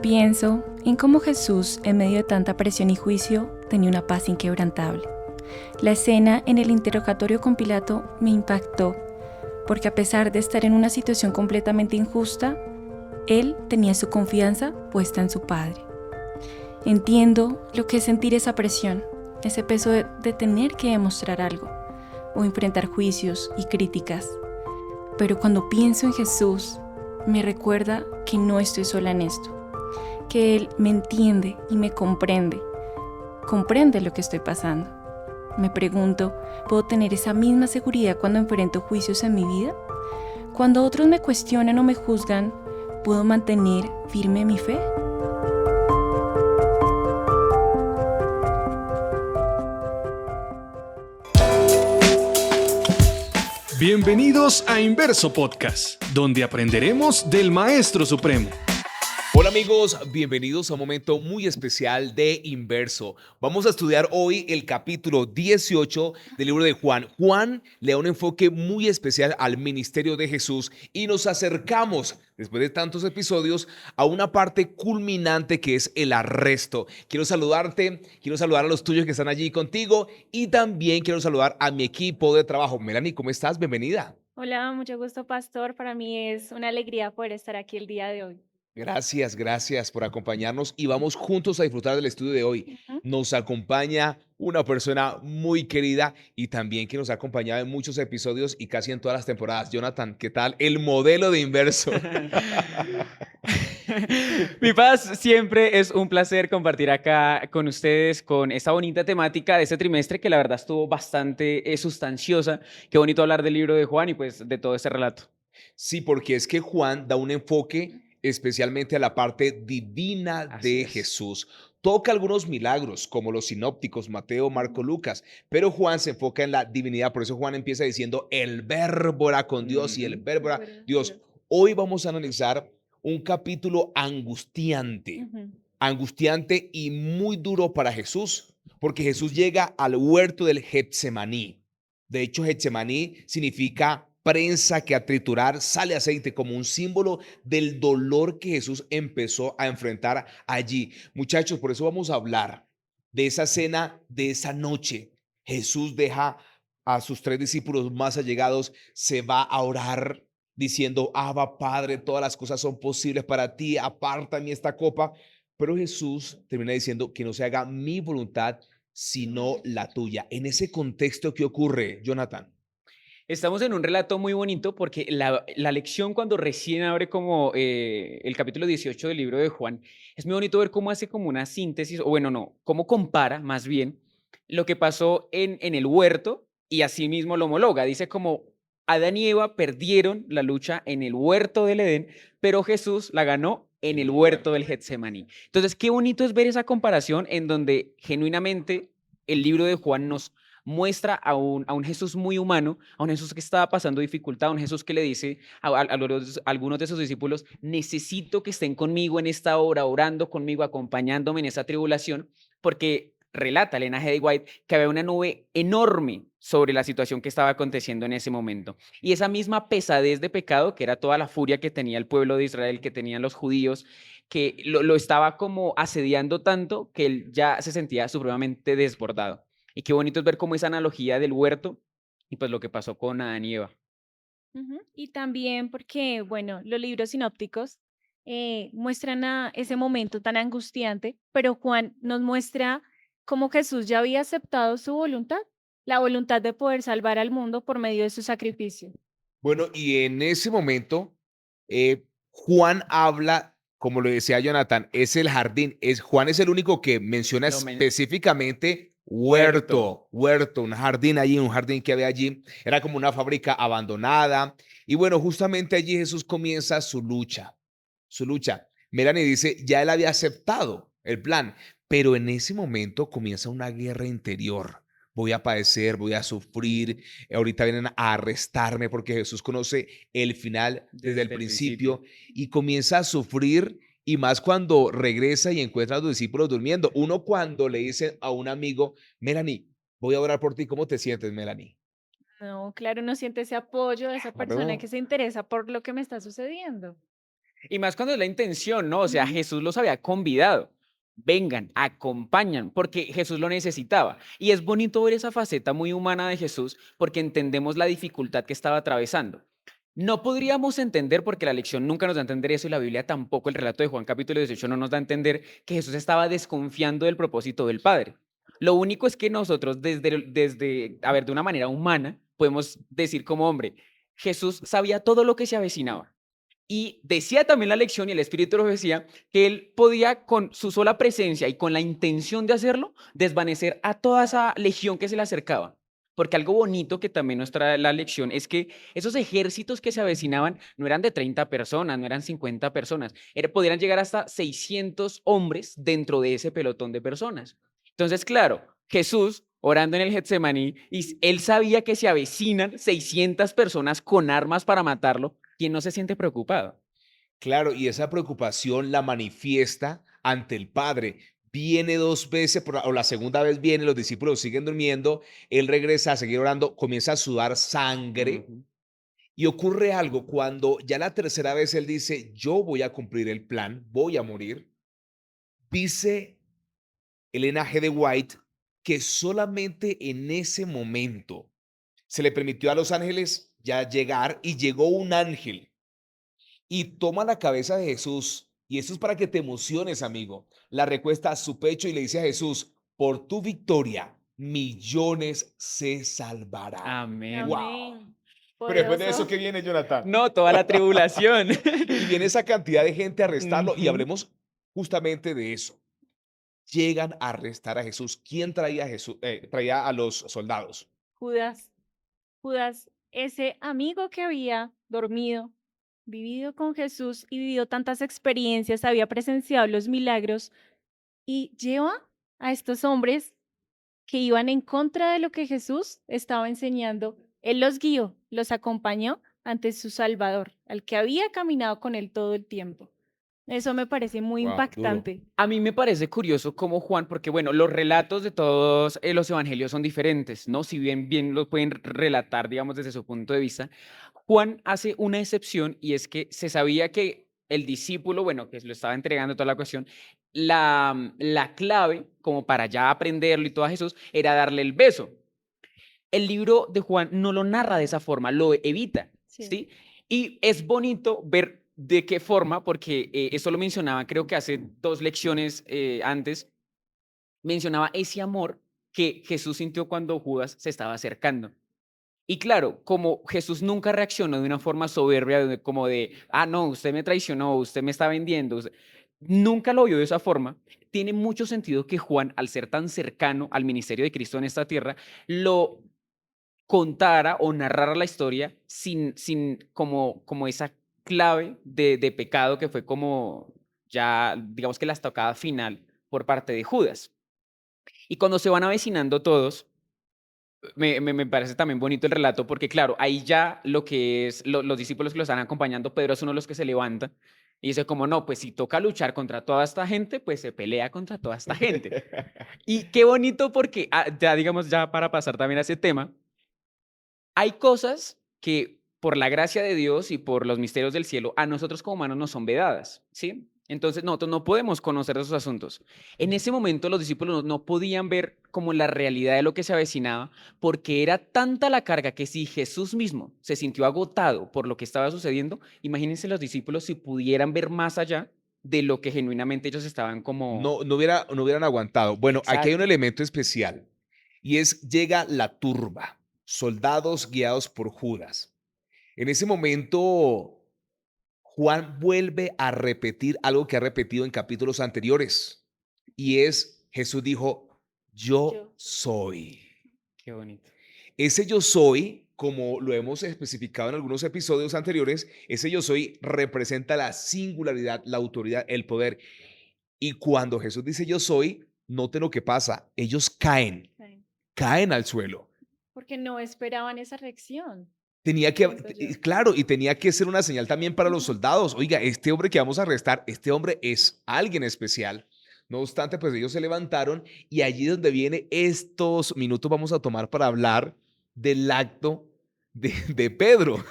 Pienso en cómo Jesús, en medio de tanta presión y juicio, tenía una paz inquebrantable. La escena en el interrogatorio con Pilato me impactó, porque a pesar de estar en una situación completamente injusta, él tenía su confianza puesta en su Padre. Entiendo lo que es sentir esa presión, ese peso de tener que demostrar algo, o enfrentar juicios y críticas. Pero cuando pienso en Jesús, me recuerda que no estoy sola en esto, que Él me entiende y me comprende lo que estoy pasando. Me pregunto, ¿puedo tener esa misma seguridad cuando enfrento juicios en mi vida? Cuando otros me cuestionan o me juzgan, ¿puedo mantener firme mi fe? Bienvenidos a Inverso Podcast, donde aprenderemos del Maestro Supremo. Hola amigos, bienvenidos a un momento muy especial de Inverso. Vamos a estudiar hoy el capítulo 18 del libro de Juan. Juan le da un enfoque muy especial al ministerio de Jesús y nos acercamos, después de tantos episodios, a una parte culminante que es el arresto. Quiero saludarte, quiero saludar a los tuyos que están allí contigo y también quiero saludar a mi equipo de trabajo. Melanie, ¿cómo estás? Bienvenida. Hola, mucho gusto, Pastor. Para mí es una alegría poder estar aquí el día de hoy. Gracias por acompañarnos y vamos juntos a disfrutar del estudio de hoy. Ujú. Nos acompaña una persona muy querida y también que nos ha acompañado en muchos episodios y casi en todas las temporadas. Jonathan, ¿qué tal? El modelo de Inverso. Mi paz, siempre es un placer compartir acá con ustedes con esta bonita temática de este trimestre que la verdad estuvo bastante sustanciosa. Qué bonito hablar del libro de Juan y pues de todo este relato. Sí, porque es que Juan da un enfoque especialmente a la parte divina Así de es. Jesús. Toca algunos milagros, como los sinópticos, Mateo, Marco, Lucas, pero Juan se enfoca en la divinidad. Por eso Juan empieza diciendo, el verbo era con Dios y el Ujú. verbo era Bueno, Dios. Dios. Hoy vamos a analizar un capítulo angustiante, Ujú. angustiante y muy duro para Jesús, porque Jesús llega al huerto del Getsemaní. De hecho, Getsemaní significa prensa que a triturar sale aceite, como un símbolo del dolor que Jesús empezó a enfrentar allí. Muchachos, por eso vamos a hablar de esa cena, de esa noche. Jesús deja a sus tres discípulos más allegados, se va a orar diciendo, Abba, Padre, todas las cosas son posibles para ti, apártame esta copa. Pero Jesús termina diciendo que no se haga mi voluntad, sino la tuya. En ese contexto, ¿qué ocurre, Jonathan? Estamos en un relato muy bonito porque la lección cuando recién abre como el capítulo 18 del libro de Juan, es muy bonito ver cómo hace como una síntesis, o bueno, no, cómo compara más bien lo que pasó en el huerto y así mismo lo homologa. Dice como Adán y Eva perdieron la lucha en el huerto del Edén, pero Jesús la ganó en el huerto del Getsemaní. Entonces, qué bonito es ver esa comparación en donde genuinamente el libro de Juan nos muestra a un Jesús muy humano, a un Jesús que estaba pasando dificultad, a un Jesús que le dice a algunos de sus discípulos, necesito que estén conmigo en esta hora, orando conmigo, acompañándome en esa tribulación, porque relata Elena G. White que había una nube enorme sobre la situación que estaba aconteciendo en ese momento. Y esa misma pesadez de pecado, que era toda la furia que tenía el pueblo de Israel, que tenían los judíos, que lo estaba como asediando tanto que él ya se sentía supremamente desbordado. Y qué bonito es ver cómo esa analogía del huerto y pues lo que pasó con Adán y Eva. Ujú. Y también porque, bueno, los libros sinópticos muestran a ese momento tan angustiante, pero Juan nos muestra cómo Jesús ya había aceptado su voluntad, la voluntad de poder salvar al mundo por medio de su sacrificio. Bueno, y en ese momento, Juan habla, como lo decía Jonathan, es el jardín. Juan es el único que menciona Lo men- específicamente Huerto. huerto, un jardín allí, un jardín que había allí. Era como una fábrica abandonada. Y bueno, justamente allí Jesús comienza su lucha, su lucha. Melanie dice, ya él había aceptado el plan, pero en ese momento comienza una guerra interior. Voy a padecer, voy a sufrir, ahorita vienen a arrestarme porque Jesús conoce el final desde el Desde el principio. principio y comienza a sufrir y más cuando regresa y encuentra a los discípulos durmiendo. Uno cuando le dice a un amigo, Melanie, voy a orar por ti, ¿cómo te sientes, Melanie? No, claro, uno siente ese apoyo de esa persona que Claro. se interesa por lo que me está sucediendo. Y más cuando es la intención, ¿no? O sea, Ujú. Jesús los había convidado. Vengan, acompañan, porque Jesús lo necesitaba. Y es bonito ver esa faceta muy humana de Jesús porque entendemos la dificultad que estaba atravesando. No podríamos entender, porque la lección nunca nos da a entender eso y la Biblia tampoco, el relato de Juan capítulo 18 no nos da a entender que Jesús estaba desconfiando del propósito del Padre. Lo único es que nosotros a ver, de una manera humana, podemos decir como hombre, Jesús sabía todo lo que se avecinaba. Y decía también la lección y el Espíritu lo decía, que él podía con su sola presencia y con la intención de hacerlo, desvanecer a toda esa legión que se le acercaba. Porque algo bonito que también nos trae la lección es que esos ejércitos que se avecinaban no eran de 30 personas, no eran 50 personas, podrían llegar hasta 600 hombres dentro de ese pelotón de personas. Entonces, claro, Jesús orando en el Getsemaní, y él sabía que se avecinan 600 personas con armas para matarlo. ¿Quién no se siente preocupado? Claro, y esa preocupación la manifiesta ante el Padre. Viene 2 veces, o la segunda vez viene, los discípulos siguen durmiendo, él regresa a seguir orando, comienza a sudar sangre Ujú. y ocurre algo cuando ya la tercera vez él dice, yo voy a cumplir el plan, voy a morir. Dice Elena G. de White que solamente en ese momento se le permitió a los ángeles ya llegar y llegó un ángel y toma la cabeza de Jesús. Y esto es para que te emociones, amigo. La recuesta a su pecho y le dice a Jesús, por tu victoria, millones se salvarán. Amén. ¡Wow! Amén. Pero después de eso, Poderoso. ¿qué viene, Jonathan? No, toda la tribulación. Y viene esa cantidad de gente a arrestarlo y Ujú. hablemos justamente de eso. Llegan a arrestar a Jesús. ¿Quién traía a Jesús? Traía a los soldados. Judas, Judas, ese amigo que había dormido, vivido con Jesús y vivido tantas experiencias, había presenciado los milagros y lleva a estos hombres que iban en contra de lo que Jesús estaba enseñando. Él los guió, los acompañó ante su Salvador, al que había caminado con él todo el tiempo. Eso me parece muy Wow, duro. impactante. A mí me parece curioso cómo Juan, porque bueno, los relatos de todos los evangelios son diferentes, ¿no? Si bien lo pueden relatar, digamos, desde su punto de vista, Juan hace una excepción y es que se sabía que el discípulo, bueno, que lo estaba entregando toda la cuestión, la clave como para ya aprenderlo y todo a Jesús era darle el beso. El libro de Juan no lo narra de esa forma, lo evita, Sí. ¿sí? Y es bonito ver de qué forma, porque eso lo mencionaba, creo que hace 2 lecciones antes, mencionaba ese amor que Jesús sintió cuando Judas se estaba acercando. Y claro, como Jesús nunca reaccionó de una forma soberbia, como de, ah, no, usted me traicionó, usted me está vendiendo, nunca lo vio de esa forma, tiene mucho sentido que Juan, al ser tan cercano al ministerio de Cristo en esta tierra, lo contara o narrara la historia sin como esa clave de pecado que fue como ya, digamos que la estocada final por parte de Judas. Y cuando se van avecinando todos, me parece también bonito el relato porque, claro, ahí ya lo que es los discípulos que lo están acompañando, Pedro es uno de los que se levanta y dice como, no, pues si toca luchar contra toda esta gente, pues se pelea contra toda esta gente. Y qué bonito porque, ya digamos, ya para pasar también a ese tema, hay cosas que por la gracia de Dios y por los misterios del cielo, a nosotros como humanos nos son vedadas, ¿sí? Entonces nosotros no podemos conocer esos asuntos. En ese momento los discípulos no podían ver como la realidad de lo que se avecinaba, porque era tanta la carga que si Jesús mismo se sintió agotado por lo que estaba sucediendo, imagínense los discípulos si pudieran ver más allá de lo que genuinamente ellos estaban como... No hubieran aguantado. Bueno, aquí hay un Exacto. elemento especial y es llega la turba, soldados guiados por Judas. En ese momento, Juan vuelve a repetir algo que ha repetido en capítulos anteriores y es, Jesús dijo, yo Yo soy. soy. Qué bonito. Ese yo soy, como lo hemos especificado en algunos episodios anteriores, ese yo soy representa la singularidad, la autoridad, el poder. Y cuando Jesús dice yo soy, noten lo que pasa, ellos caen, Sí. caen al suelo. Porque no esperaban esa reacción, Tenía siento yo. que, claro, y tenía que ser una señal también para los Ujú. soldados. Oiga, este hombre que vamos a arrestar, este hombre es alguien especial. No obstante, pues ellos se levantaron y allí donde viene estos minutos vamos a tomar para hablar del acto de Pedro.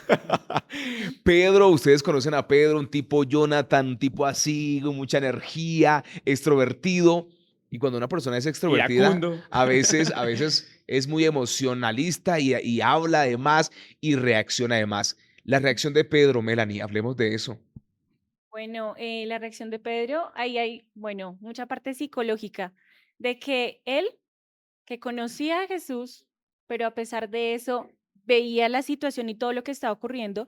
Pedro, ustedes conocen a Pedro, un tipo Jonathan, un tipo así, con mucha energía, extrovertido. Y cuando una persona es extrovertida, Iracundo. a veces es muy emocionalista y habla además y reacciona además. La reacción de Pedro, Melanie, hablemos de eso. Bueno, la reacción de Pedro, ahí hay, bueno, mucha parte psicológica, de que él, que conocía a Jesús, pero a pesar de eso, veía la situación y todo lo que estaba ocurriendo,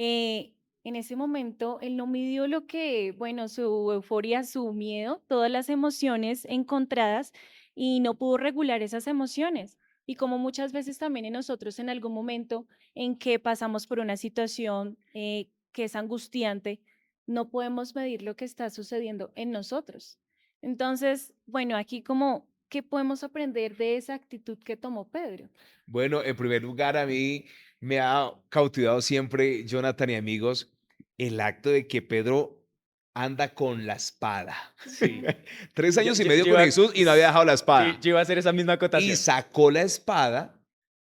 en ese momento él no midió lo que, bueno, su euforia, su miedo, todas las emociones encontradas y no pudo regular esas emociones. Y como muchas veces también en nosotros en algún momento en que pasamos por una situación que es angustiante, no podemos medir lo que está sucediendo en nosotros. Entonces, bueno, aquí como, ¿qué podemos aprender de esa actitud que tomó Pedro? Bueno, en primer lugar, a mí me ha cautivado siempre, Jonathan y amigos, el acto de que Pedro anda con la espada. Sí. 3 años y Yo medio con Jesús y no había dejado la sí, espada. yo iba a hacer esa misma Y acotación. sacó la espada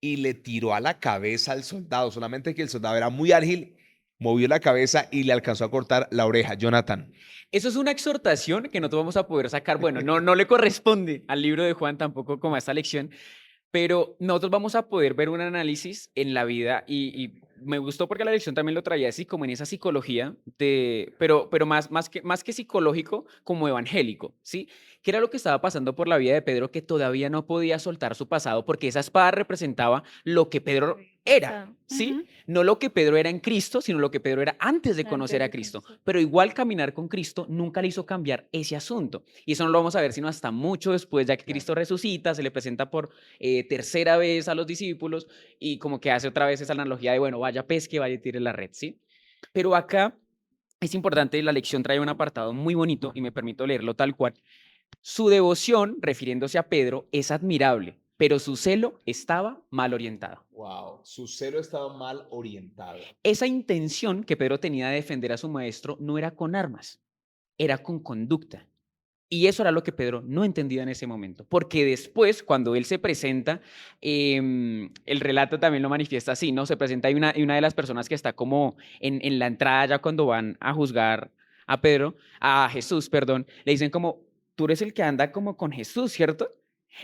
y le tiró a la cabeza al soldado. Solamente que el soldado era muy ágil, movió la cabeza y le alcanzó a cortar la oreja. Jonathan. Eso es una exhortación que no te vamos a poder sacar. Bueno, no le corresponde al libro de Juan tampoco como a esta lección, pero nosotros vamos a poder ver un análisis en la vida y me gustó porque la lección también lo traía así como en esa psicología, pero más que psicológico, como evangélico, ¿sí? ¿Qué era lo que estaba pasando por la vida de Pedro que todavía no podía soltar su pasado porque esa espada representaba lo que Pedro era, ¿sí? Ujú, No lo que Pedro era en Cristo, sino lo que Pedro era antes de conocer antes a de Cristo. conocer. Pero igual caminar con Cristo nunca le hizo cambiar ese asunto. Y eso no lo vamos a ver sino hasta mucho después, ya que Claro. Cristo resucita, se le presenta por tercera vez a los discípulos y como que hace otra vez esa analogía de, bueno, vaya pesque, vaya y tire la red, ¿sí? Pero acá es importante, la lección trae un apartado muy bonito y me permito leerlo tal cual. Su devoción, refiriéndose a Pedro, es admirable, pero su celo estaba mal orientado. Wow, su celo estaba mal orientado. Esa intención que Pedro tenía de defender a su maestro no era con armas, era con conducta. Y eso era lo que Pedro no entendía en ese momento, porque después, cuando él se presenta, el relato también lo manifiesta así, ¿no? Se presenta y una de las personas que está como en la entrada ya cuando van a juzgar a Pedro, a Jesús, perdón, le dicen como, tú eres el que anda como con Jesús, ¿cierto?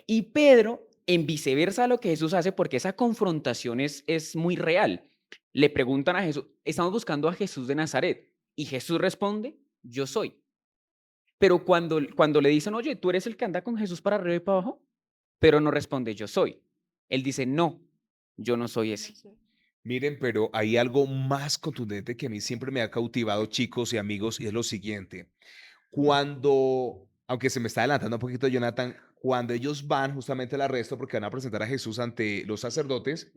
Y Pedro, en viceversa a lo que Jesús hace, porque esa confrontación es muy real, le preguntan a Jesús, estamos buscando a Jesús de Nazaret, y Jesús responde, yo soy. Pero cuando le dicen, oye, ¿tú eres el que anda con Jesús para arriba y para abajo? Pero no responde, yo soy. Él dice, no, yo no soy ese. Miren, pero hay algo más contundente que a mí siempre me ha cautivado, chicos y amigos, y es lo siguiente. Cuando, aunque se me está adelantando un poquito, Jonathan, cuando ellos van justamente al arresto porque van a presentar a Jesús ante los sacerdotes,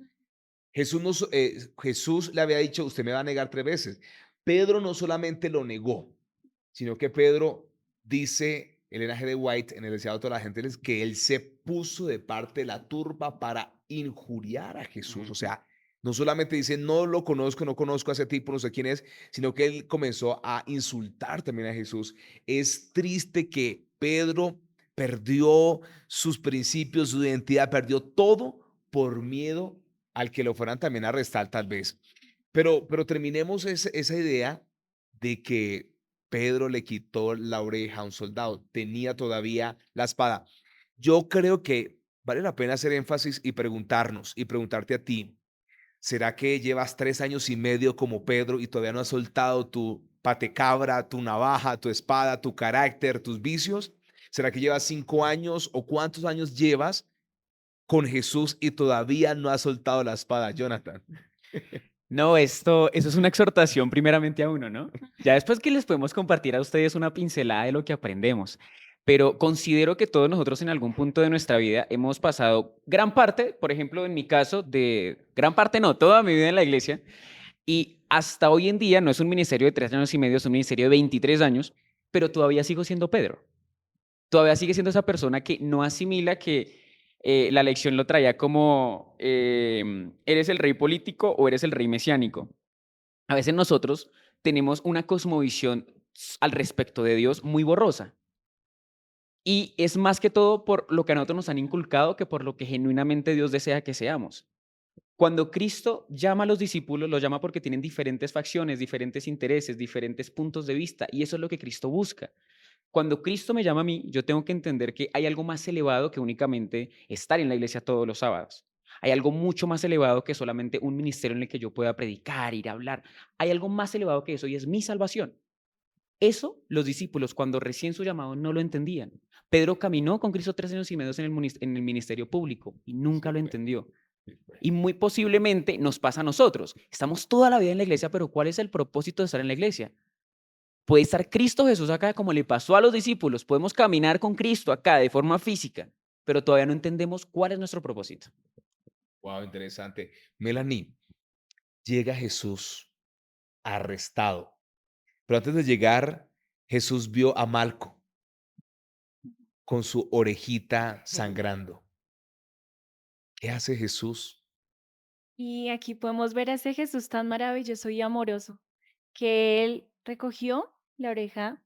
Jesús le había dicho, usted me va a negar 3 veces. Pedro no solamente lo negó, sino que Pedro dice, Elena G. de White, en el Deseado de toda la gente, que él se puso de parte de la turba para injuriar a Jesús. O sea, no solamente dice, no lo conozco, no conozco a ese tipo, no sé quién es, sino que él comenzó a insultar también a Jesús. Es triste que Pedro perdió sus principios, su identidad, perdió todo por miedo al que lo fueran también a arrestar tal vez. Pero terminemos esa idea de que Pedro le quitó la oreja a un soldado, tenía todavía la espada. Yo creo que vale la pena hacer énfasis y preguntarnos y preguntarte a ti, ¿será que llevas 3 años y medio como Pedro y todavía no has soltado tu patecabra, tu navaja, tu espada, tu carácter, tus vicios? ¿Será que llevas 5 años o cuántos años llevas con Jesús y todavía no has soltado la espada, Jonathan? No, eso es una exhortación primeramente a uno, ¿no? Ya después que les podemos compartir a ustedes una pincelada de lo que aprendemos. Pero considero que todos nosotros en algún punto de nuestra vida hemos pasado gran parte, por ejemplo, en mi caso, de gran parte no, toda mi vida en la iglesia, y hasta hoy en día no es un ministerio de 3 años y medio, es un ministerio de 23 años, pero todavía sigo siendo Pedro. Todavía sigue siendo esa persona que no asimila que la lección lo traía como, ¿eres el rey político o eres el rey mesiánico? A veces nosotros tenemos una cosmovisión al respecto de Dios muy borrosa. Y es más que todo por lo que a nosotros nos han inculcado que por lo que genuinamente Dios desea que seamos. Cuando Cristo llama a los discípulos, los llama porque tienen diferentes facciones, diferentes intereses, diferentes puntos de vista, y eso es lo que Cristo busca. Cuando Cristo me llama a mí, yo tengo que entender que hay algo más elevado que únicamente estar en la iglesia todos los sábados. Hay algo mucho más elevado que solamente un ministerio en el que yo pueda predicar, ir a hablar. Hay algo más elevado que eso y es mi salvación. Eso los discípulos cuando recién su llamado no lo entendían. Pedro caminó con Cristo 3 años y medio en el ministerio público y nunca lo entendió. Y muy posiblemente nos pasa a nosotros. Estamos toda la vida en la iglesia, pero ¿cuál es el propósito de estar en la iglesia? Puede estar Cristo Jesús acá como le pasó a los discípulos. Podemos caminar con Cristo acá de forma física, pero todavía no entendemos cuál es nuestro propósito. Wow, interesante. Melanie, llega Jesús arrestado, pero antes de llegar, Jesús vio a Malco con su orejita sangrando. ¿Qué hace Jesús? Y aquí podemos ver a ese Jesús tan maravilloso y amoroso, que él recogió la oreja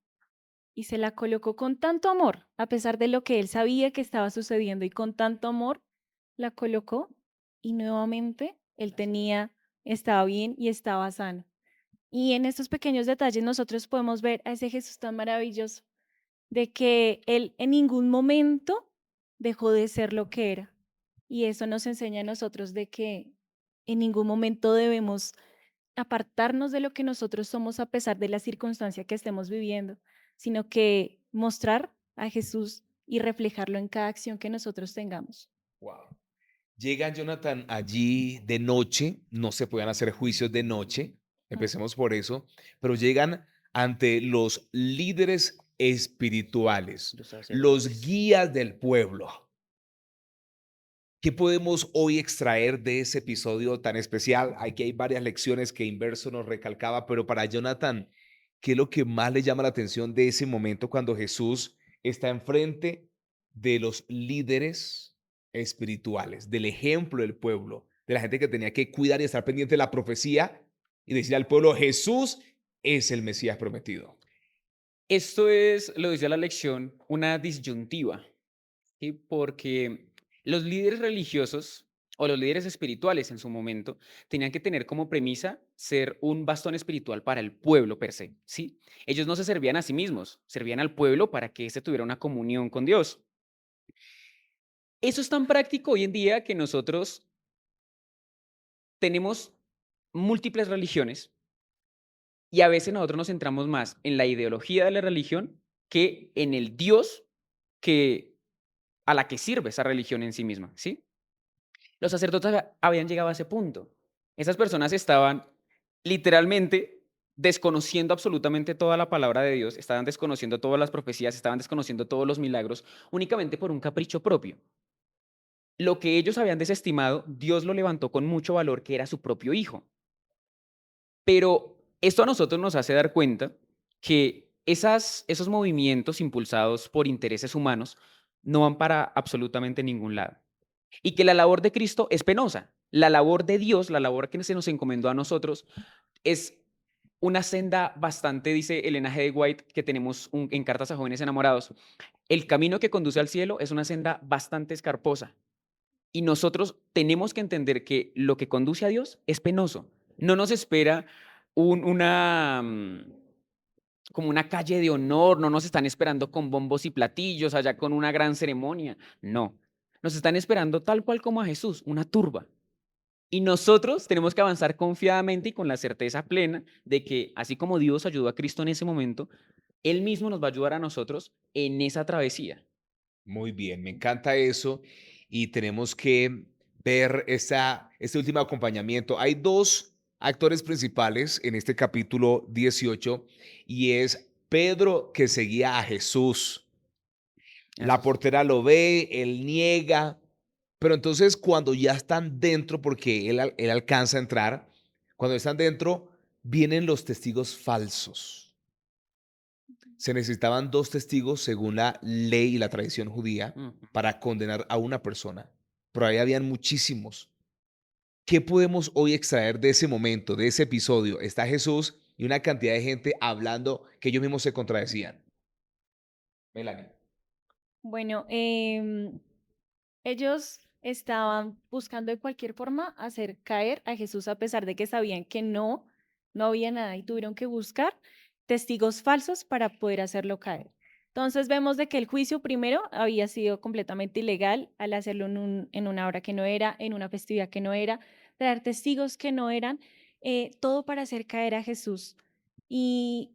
y se la colocó con tanto amor, a pesar de lo que él sabía que estaba sucediendo, y con tanto amor la colocó y nuevamente él estaba bien y estaba sano. Y en estos pequeños detalles nosotros podemos ver a ese Jesús tan maravilloso, de que él en ningún momento dejó de ser lo que era. Y eso nos enseña a nosotros de que en ningún momento debemos apartarnos de lo que nosotros somos a pesar de la circunstancia que estemos viviendo, sino que mostrar a Jesús y reflejarlo en cada acción que nosotros tengamos. Wow. Llega Jonathan allí de noche, no se pueden hacer juicios de noche, empecemos por eso, pero llegan ante los líderes espirituales, Los los sacerdotes. guías del pueblo. ¿Qué podemos hoy extraer de ese episodio tan especial? Aquí hay varias lecciones que Inverso nos recalcaba, pero para Jonathan, ¿qué es lo que más le llama la atención de ese momento cuando Jesús está enfrente de los líderes espirituales, del ejemplo del pueblo, de la gente que tenía que cuidar y estar pendiente de la profecía y decir al pueblo, Jesús es el Mesías prometido? Esto es, lo dice la lección, una disyuntiva, ¿sí? Porque los líderes religiosos o los líderes espirituales en su momento tenían que tener como premisa ser un bastón espiritual para el pueblo per se, ¿sí? Ellos no se servían a sí mismos, servían al pueblo para que éste tuviera una comunión con Dios. Eso es tan práctico hoy en día que nosotros tenemos múltiples religiones y a veces nosotros nos centramos más en la ideología de la religión que en el Dios que a la que sirve esa religión en sí misma, ¿sí? Los sacerdotes habían llegado a ese punto. Esas personas estaban literalmente desconociendo absolutamente toda la palabra de Dios, estaban desconociendo todas las profecías, estaban desconociendo todos los milagros, únicamente por un capricho propio. Lo que ellos habían desestimado, Dios lo levantó con mucho valor, que era su propio hijo. Pero esto a nosotros nos hace dar cuenta que esos movimientos impulsados por intereses humanos no van para absolutamente ningún lado. Y que la labor de Cristo es penosa. La labor de Dios, la labor que se nos encomendó a nosotros, es una senda bastante, dice Elena G. de White, que tenemos en Cartas a Jóvenes Enamorados. El camino que conduce al cielo es una senda bastante escarposa. Y nosotros tenemos que entender que lo que conduce a Dios es penoso. No nos espera como una calle de honor, no nos están esperando con bombos y platillos, allá con una gran ceremonia. No, nos están esperando tal cual como a Jesús, una turba. Y nosotros tenemos que avanzar confiadamente y con la certeza plena de que así como Dios ayudó a Cristo en ese momento, Él mismo nos va a ayudar a nosotros en esa travesía. Muy bien, me encanta eso y tenemos que ver este último acompañamiento. Hay dos actores principales en este capítulo 18 y es Pedro que seguía a Jesús. Eso La es. portera lo ve, él niega, pero entonces cuando ya están dentro, porque él alcanza a entrar, cuando están dentro, vienen los testigos falsos. Se necesitaban dos testigos según la ley y la tradición judía Ujú. para condenar a una persona, pero ahí habían muchísimos. ¿Qué podemos hoy extraer de ese momento, de ese episodio? Está Jesús y una cantidad de gente hablando que ellos mismos se contradecían. Melanie. Bueno, ellos estaban buscando de cualquier forma hacer caer a Jesús a pesar de que sabían que no había nada y tuvieron que buscar testigos falsos para poder hacerlo caer. Entonces vemos de que el juicio primero había sido completamente ilegal al hacerlo en una hora que no era, en una festividad que no era, traer testigos que no eran, todo para hacer caer a Jesús. Y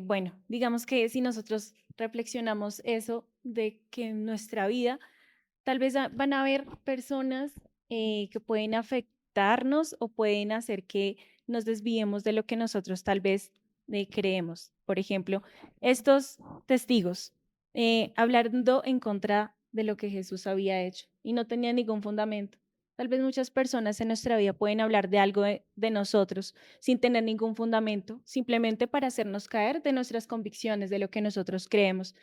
bueno, digamos que si nosotros reflexionamos eso de que en nuestra vida tal vez van a haber personas que pueden afectarnos o pueden hacer que nos desviemos de lo que nosotros tal vez creemos. Por ejemplo, estos testigos hablando en contra de lo que Jesús había hecho y no tenían ningún fundamento. Tal vez muchas personas en nuestra vida pueden hablar de algo de nosotros sin tener ningún fundamento, simplemente para hacernos caer de nuestras convicciones, de lo que nosotros creemos.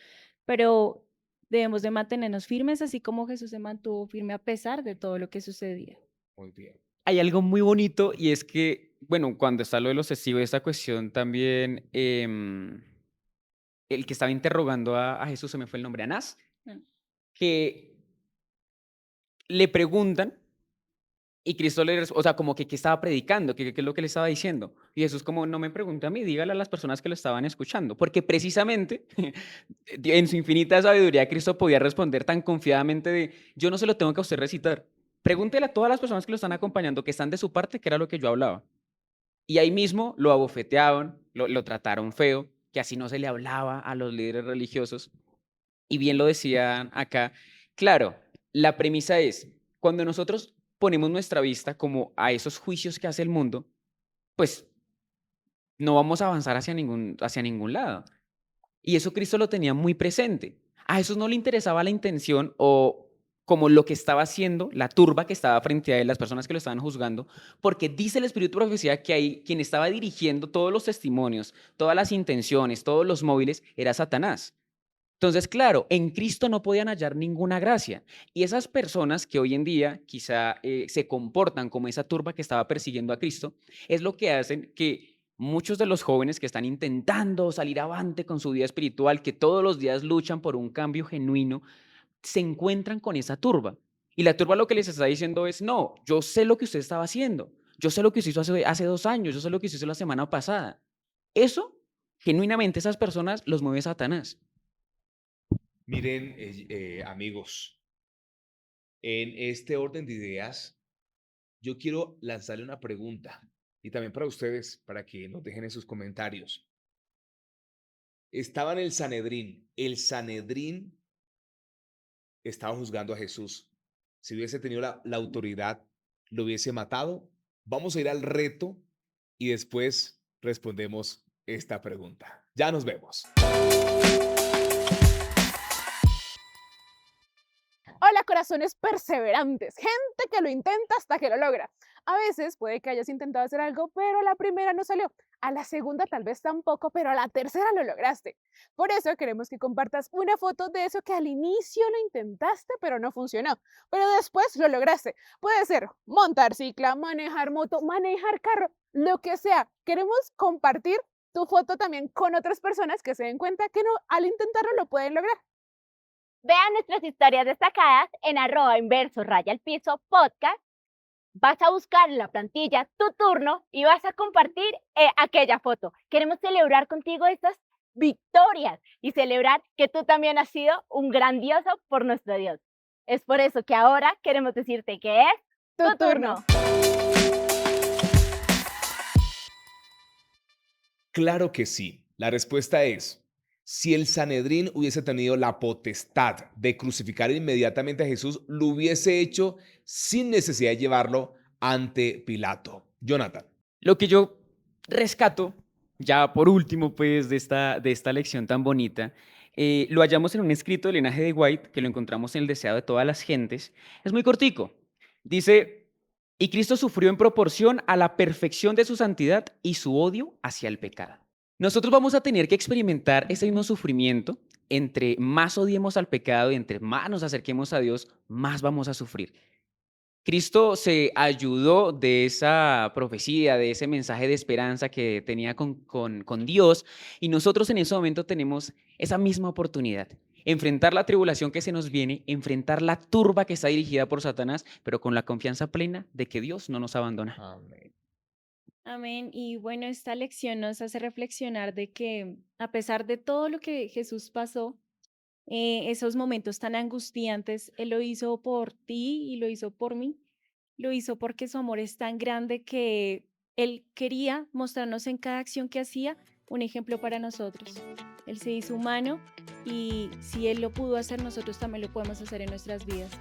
Pero debemos de mantenernos firmes, así como Jesús se mantuvo firme a pesar de todo lo que sucedía. Muy bien. Hay algo muy bonito y es que, bueno, cuando está lo de los testigos, esta cuestión también, el que estaba interrogando a Jesús, se me fue el nombre, Anás, Mm. que le preguntan y Cristo o sea, como que qué estaba predicando, qué es lo que le estaba diciendo. Y Jesús como, no me pregunte a mí, dígale a las personas que lo estaban escuchando. Porque precisamente, en su infinita sabiduría, Cristo podía responder tan confiadamente de, yo no se lo tengo que a usted recitar. Pregúntele a todas las personas que lo están acompañando, que están de su parte, que era lo que yo hablaba. Y ahí mismo lo abofeteaban, lo trataron feo, que así no se le hablaba a los líderes religiosos. Y bien lo decían acá. Claro, la premisa es, cuando nosotros ponemos nuestra vista como a esos juicios que hace el mundo, pues no vamos a avanzar hacia ningún lado. Y eso Cristo lo tenía muy presente. A Jesús no le interesaba la intención o como lo que estaba haciendo, la turba que estaba frente a él, las personas que lo estaban juzgando, porque dice el Espíritu de Profecía que ahí quien estaba dirigiendo todos los testimonios, todas las intenciones, todos los móviles, era Satanás. Entonces, claro, en Cristo no podían hallar ninguna gracia. Y esas personas que hoy en día quizá se comportan como esa turba que estaba persiguiendo a Cristo, es lo que hacen que muchos de los jóvenes que están intentando salir avante con su vida espiritual, que todos los días luchan por un cambio genuino, se encuentran con esa turba. Y la turba lo que les está diciendo es, no, yo sé lo que usted estaba haciendo, yo sé lo que usted hizo hace 2 años, yo sé lo que usted hizo la semana pasada. Eso, genuinamente, esas personas los mueve Satanás. Miren, amigos, en este orden de ideas, yo quiero lanzarle una pregunta y también para ustedes, para que nos dejen en sus comentarios. Estaba en el Sanedrín estaba juzgando a Jesús. Si hubiese tenido la autoridad, lo hubiese matado. Vamos a ir al reto y después respondemos esta pregunta. Ya nos vemos. Hola, corazones perseverantes, gente que lo intenta hasta que lo logra. A veces puede que hayas intentado hacer algo, pero a la primera no salió. A la segunda tal vez tampoco, pero a la tercera lo lograste. Por eso queremos que compartas una foto de eso que al inicio lo intentaste, pero no funcionó. Pero después lo lograste. Puede ser montar cicla, manejar moto, manejar carro, lo que sea. Queremos compartir tu foto también con otras personas que se den cuenta que no, al intentarlo lo pueden lograr. Vean nuestras historias destacadas en @inverso_podcast. Vas a buscar en la plantilla tu turno y vas a compartir aquella foto. Queremos celebrar contigo estas victorias y celebrar que tú también has sido un grandioso por nuestro Dios. Es por eso que ahora queremos decirte que es tu turno. Claro que sí. La respuesta es, si el Sanedrín hubiese tenido la potestad de crucificar inmediatamente a Jesús, lo hubiese hecho sin necesidad de llevarlo ante Pilato. Jonathan. Lo que yo rescato, ya por último, pues, de esta lección tan bonita, lo hallamos en un escrito del linaje de White, que lo encontramos en El deseado de todas las gentes. Es muy cortico. Dice, y Cristo sufrió en proporción a la perfección de su santidad y su odio hacia el pecado. Nosotros vamos a tener que experimentar ese mismo sufrimiento. Entre más odiemos al pecado y entre más nos acerquemos a Dios, más vamos a sufrir. Cristo se ayudó de esa profecía, de ese mensaje de esperanza que tenía con Dios, y nosotros en ese momento tenemos esa misma oportunidad. enfrentar la tribulación que se nos viene, enfrentar la turba que está dirigida por Satanás, pero con la confianza plena de que Dios no nos abandona. Amén. Amén. Y bueno, esta lección nos hace reflexionar de que a pesar de todo lo que Jesús pasó, esos momentos tan angustiantes, Él lo hizo por ti y lo hizo por mí. Lo hizo porque su amor es tan grande que Él quería mostrarnos en cada acción que hacía un ejemplo para nosotros. Él se hizo humano y si Él lo pudo hacer, nosotros también lo podemos hacer en nuestras vidas.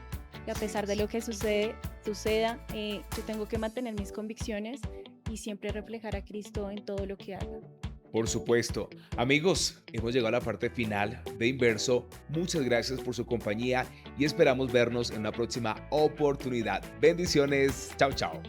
Y a pesar de lo que suceda, yo tengo que mantener mis convicciones y siempre reflejar a Cristo en todo lo que haga. Por supuesto. Amigos, hemos llegado a la parte final de Inverso. Muchas gracias por su compañía y esperamos vernos en una próxima oportunidad. Bendiciones. Chao, chao.